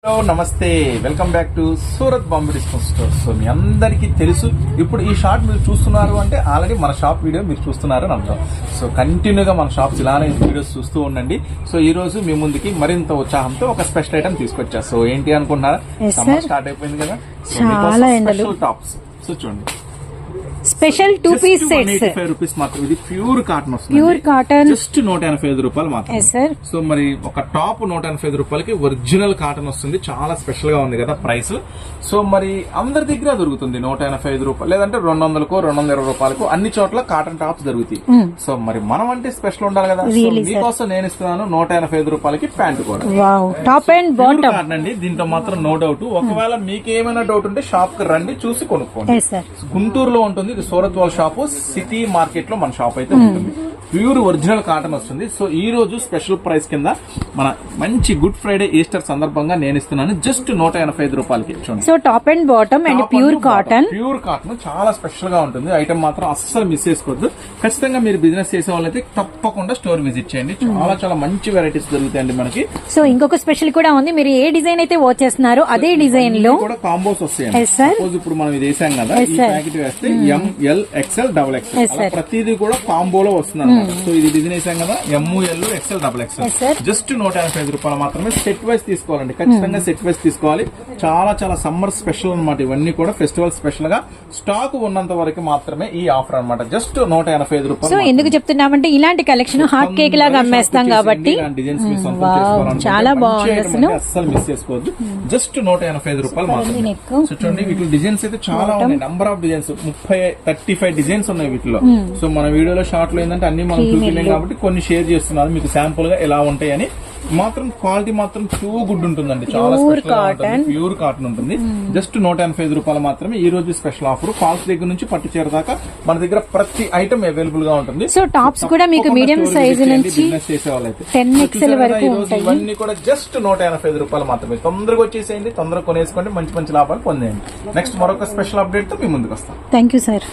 Hello నమస్తే, welcome back to Surat Bombay discount store. So మీ అందరికీ తెలుసు, ఇప్పుడు ఈ షార్ట్ మీరు చూస్తున్నారు అంటే ఆల్రెడీ మన షాప్ వీడియో మీరు చూస్తున్నారు అని అర్థం. సో కంటిన్యూగా మన షాప్స్ ఇలానే వీడియోస్ చూస్తూ ఉండండి. సో ఈ రోజు మీ ముందుకి మరింత ఉత్సాహంతో ఒక స్పెషల్ ఐటమ్ తీసుకొచ్చా. సో ఏంటి అనుకుంటున్నారా, సమ్మర్ స్టార్ట్ అయిపోయింది కదా, చాలా ఎండలు. టాప్స్. సో చూడండి, స్పెషల్ 2 పీస్ సెట్స్ ₹185 మాత్రం. ఇది ప్యూర్ కాటన్ వస్తుంది, ప్యూర్ కాటన్, జస్ట్ ₹185 మాత్రం. సో మరి ఒక టాప్ ₹185 ఒరిజినల్ కాటన్ వస్తుంది. చాలా స్పెషల్ గా ఉంది కదా ప్రైస్. సో మరి అందరి దగ్గర దొరుకుతుంది ₹185, లేదంటే ₹200కో ₹220 అన్ని చోట్ల కాటన్ టాప్స్ దొరుకుతాయి. సో మరి మనం అంటే స్పెషల్ ఉండాలి కదా. సో మీకోసం నేను ఇస్తున్నాను ₹185 ప్యాంట్ కూడా. టాప్ అండ్ బాటమ్ కాటన్ అండి. దీంట్లో మాత్రం నో డౌట్. ఒకవేళ మీకేమైనా డౌట్ ఉంటే షాప్ కి రండి, చూసి కొనుక్కోండి. గుంటూరులో ఉంటుంది, ఇది సూరత్ వాళ్ళ షాపు. సిటీ మార్కెట్ లో మన షాప్ అయితే ఉంటుంది. ప్యూర్ ఒరిజినల్ కాటన్ వస్తుంది. సో ఈ రోజు స్పెషల్ ప్రైస్ కింద మన మంచి గుడ్ ఫ్రైడే ఈస్టర్ సందర్భంగా నేను ఇస్తున్నాను జస్ట్ ₹185. చూడండి, so top and bottom and pure cotton. Pure cotton చాలా స్పెషల్ గా ఉంటుంది. ఐటమ్ మాత్రం అస్సలు మిస్ చేసుకోవద్దు. ఖచ్చితంగా మీరు బిజినెస్ చేసే వాళ్ళైతే తప్పకుండా స్టోర్ విజిట్ చేయండి. చాలా చాలా మంచి వెరైటీస్ దొరుకుతాయండి మనకి. సో ఇంకొక స్పెషల్ కూడా ఉంది. మీరు ఏ డిజైన్ అయితే వాచ్ చేస్తున్నారో అదే డిజైన్ లో కూడా కాంబోస్ వస్తాయండి. సపోజ్ ఇప్పుడు మనం ఇది వేసాం కదా, ఈ ప్యాకెట్ వేస్తే ML XL XXL ప్రతిదీ కూడా కాంబోలో వస్తుంది అనమాట. సో ఇది డిజైన్ వేసాం కదా, ML XL XXL జస్ట్ ₹185 మాత్రమే. సెట్ వైస్ తీసుకోవాలండి, ఖచ్చితంగా సెట్ వైస్ తీసుకోవాలి. చాలా చాలా సమ్మర్ స్పెషల్ అనమాట. ఇవన్నీ కూడా ఫెస్టివల్ స్పెషల్ గా స్టాక్ ఉన్నంత వరకు మాత్రమే ఈ ఆఫర్ అనమాట. జస్ట్ ₹185. సో ఎందుకు చెప్తున్నామంటే ఇలాంటి కలెక్షన్ హాట్ కేక్ లాగా అమ్మేస్తాం కాబట్టి చాలా బాగుంది. అస్సలు మిస్ చేసుకోవద్దు. జస్ట్ ₹185 మాత్రమే. సో చూడండి, వీటిలో డిజైన్స్ అయితే చాలా ఉన్నాయి. నంబర్ ఆఫ్ డిజైన్స్ 35 డిజైన్స్ ఉన్నాయి వీటిలో. సో మన వీడియోలో షార్ట్ లో ఏంటంటే అన్ని మనం చూపించలేం కాబట్టి కొన్ని షేర్ చేస్తున్నాను మీకు శాంపుల్ గా ఎలా ఉంటాయని. మాత్రం క్వాలిటీ మాత్రం టూ గుడ్ ఉంటుందండి. చాలా ప్యూర్ కాటన్ ఉంటుంది. జస్ట్ ₹185 మాత్రమే. ఈ రోజు స్పెషల్ ఆఫర్. ఫాల్స్ దగ్గర నుంచి పట్టు చీర దాకా మన దగ్గర ప్రతి ఐటమ్ అవైలబుల్ గా ఉంటుంది. సో టాప్స్ కూడా మీకు మీడియం సైజ్ నుంచి బిజినెస్ చేసే వాళ్ళైతే 10XL వరకు ఇవన్నీ కూడా జస్ట్ ₹185 మాత్రమే. తొందరగా వచ్చేసేయండి, తొందరగా కొనేసుకోండి, మంచి మంచి లాభాలు పొందేయండి. నెక్స్ట్ మరొక స్పెషల్ అప్డేట్ తో మీ ముందుకు వస్తాం. Thank you sir.